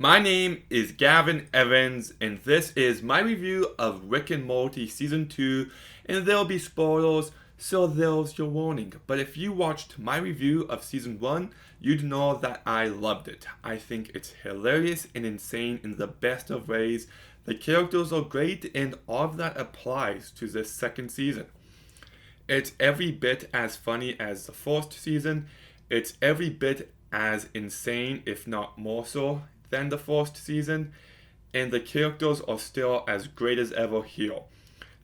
My name is Gavin Evans, and this is my review of Rick and Morty Season 2, and there'll be spoilers, so there's your warning. But if you watched my review of Season 1, you'd know that I loved it. I think it's hilarious and insane in the best of ways. The characters are great, and all of that applies to this second season. It's every bit as funny as the first season. It's every bit as insane, if not more so, than the first season. And the characters are still as great as ever here.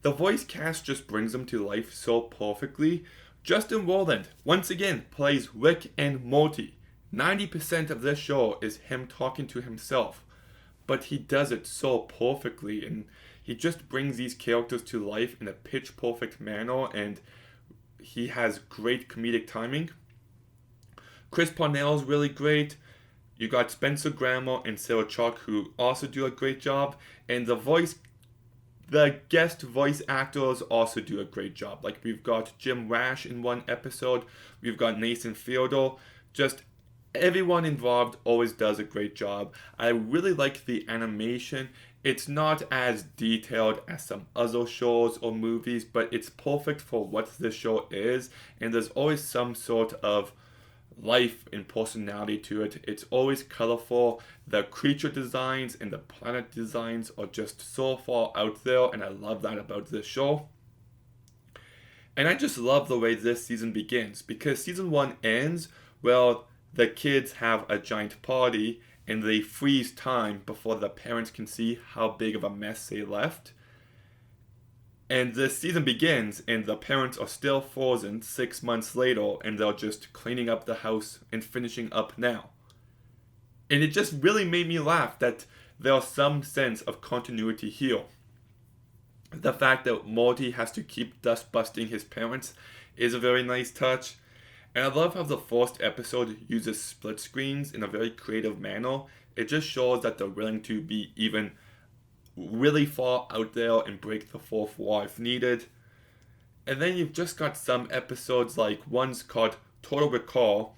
The voice cast just brings them to life so perfectly. Justin Roiland, once again, plays Rick and Morty. 90% of this show is him talking to himself. But he does it so perfectly, and he just brings these characters to life in a pitch perfect manner, and he has great comedic timing. Chris Parnell's really great. You got Spencer Grammer and Sarah Chalk who also do a great job, and the guest voice actors also do a great job. Like we've got Jim Rash in one episode, we've got Nathan Fielder. Just everyone involved always does a great job. I really like the animation. It's not as detailed as some other shows or movies, but it's perfect for what this show is, and there's always some sort of life and personality to it. It's always colorful. The creature designs and the planet designs are just so far out there, and I love that about this show. And I just love the way this season begins, because season 1 ends, well, the kids have a giant party and they freeze time before the parents can see how big of a mess they left. And this season begins, and the parents are still frozen 6 months later, and they're just cleaning up the house and finishing up now. And it just really made me laugh that there's some sense of continuity here. The fact that Morty has to keep dust busting his parents is a very nice touch. And I love how the first episode uses split screens in a very creative manner. It just shows that they're willing to be even really far out there and break the fourth wall if needed. And then you've just got some episodes, like one's called Total Recall.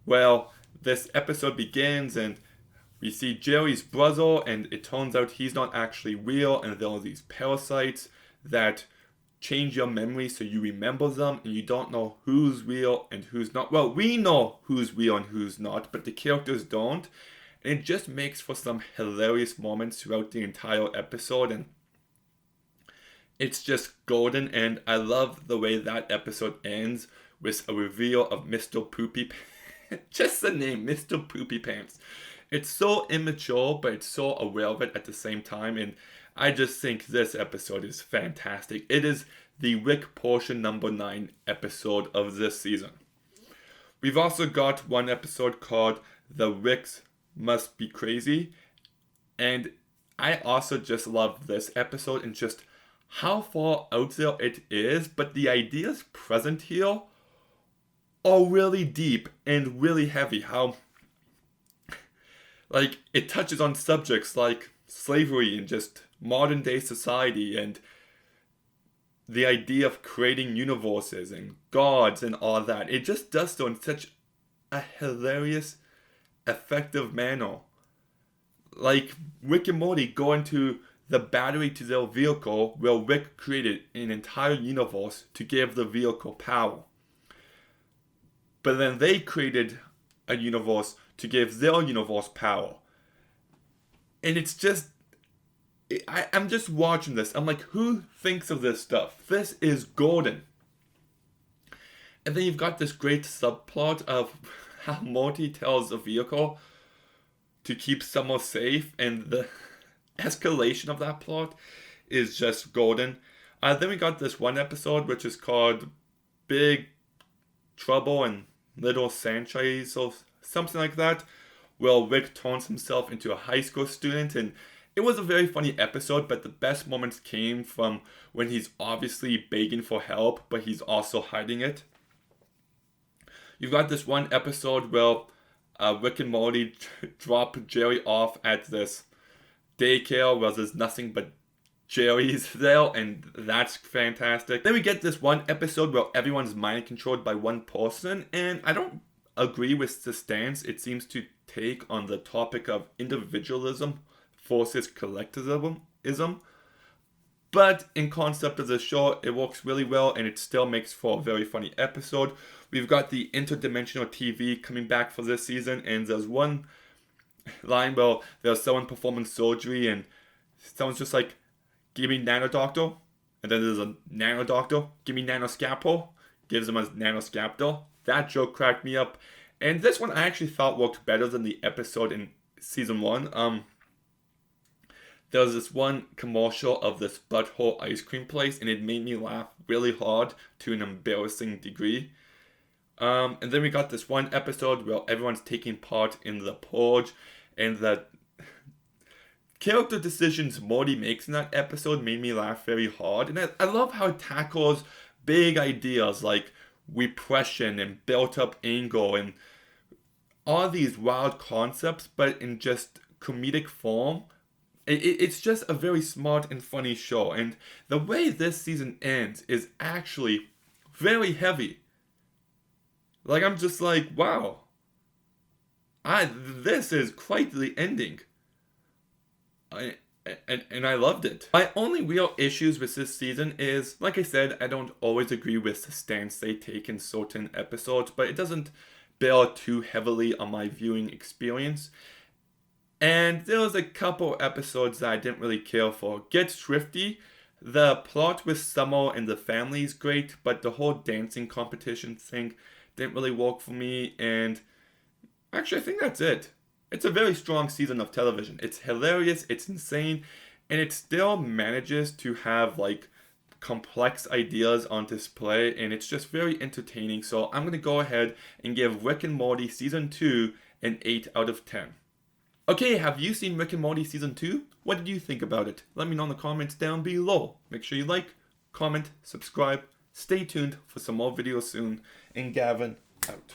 Well, this episode begins and we see Jerry's brother, and it turns out he's not actually real, and there are these parasites that change your memory so you remember them, and you don't know who's real and who's not. Well, we know who's real and who's not, but the characters don't. And it just makes for some hilarious moments throughout the entire episode, and it's just golden. And I love the way that episode ends with a reveal of Mr. Poopy Pants. Just the name, Mr. Poopy Pants. It's so immature, but it's so aware of it at the same time, and I just think this episode is fantastic. It is the Rick portion number 9 episode of this season. We've also got one episode called The Ricks Must Be Crazy, and I also just love this episode and just how far out there it is, but the ideas present here are really deep and really heavy. How like it touches on subjects like slavery and just modern day society and the idea of creating universes and gods and all that. It just does so in such a hilarious, effective manner. Like Rick and Morty go into the battery to their vehicle where Rick created an entire universe to give the vehicle power. But then they created a universe to give their universe power. And it's just, I'm just watching this. I'm like, who thinks of this stuff? This is golden. And then you've got this great subplot of how Morty tells a vehicle to keep someone safe, and the escalation of that plot is just golden. Then we got this one episode which is called Big Trouble in Little Sanchez or something like that. Well, Rick turns himself into a high school student, and it was a very funny episode, but the best moments came from when he's obviously begging for help, but he's also hiding it. You've got this one episode where Rick and Morty drop Jerry off at this daycare where there's nothing but Jerry's there, and that's fantastic. Then we get this one episode where everyone's mind controlled by one person, and I don't agree with the stance. It seems to take on the topic of individualism versus collectivism. But in concept of the show, it works really well, and it still makes for a very funny episode. We've got the interdimensional TV coming back for this season, and there's one line where there's someone performing surgery, and someone's just like, "Give me nano doctor," and then there's a nano doctor, "Give me nano scalpel," gives him a nano scalpel. That joke cracked me up, and this one I actually thought worked better than the episode in season 1. There was this one commercial of this butthole ice cream place, and it made me laugh really hard to an embarrassing degree. And then we got this one episode where everyone's taking part in the purge, and the character decisions Morty makes in that episode made me laugh very hard. And I love how it tackles big ideas like repression and built up anger and all these wild concepts, but in just comedic form. It's just a very smart and funny show, and the way this season ends is actually very heavy. Like, I'm just like, wow, this is quite the ending. And I loved it. My only real issues with this season is, like I said, I don't always agree with the stance they take in certain episodes, but it doesn't bear too heavily on my viewing experience. And there was a couple episodes that I didn't really care for. Get Thrifty, the plot with Summer and the family is great, but the whole dancing competition thing didn't really work for me. And actually, I think that's it. It's a very strong season of television. It's hilarious, it's insane, and it still manages to have like complex ideas on display, and it's just very entertaining. So I'm going to go ahead and give Rick and Morty Season 2 an 8 out of 10. Okay, have you seen Rick and Morty Season 2? What did you think about it? Let me know in the comments down below. Make sure you like, comment, subscribe. Stay tuned for some more videos soon. And Gavin, out.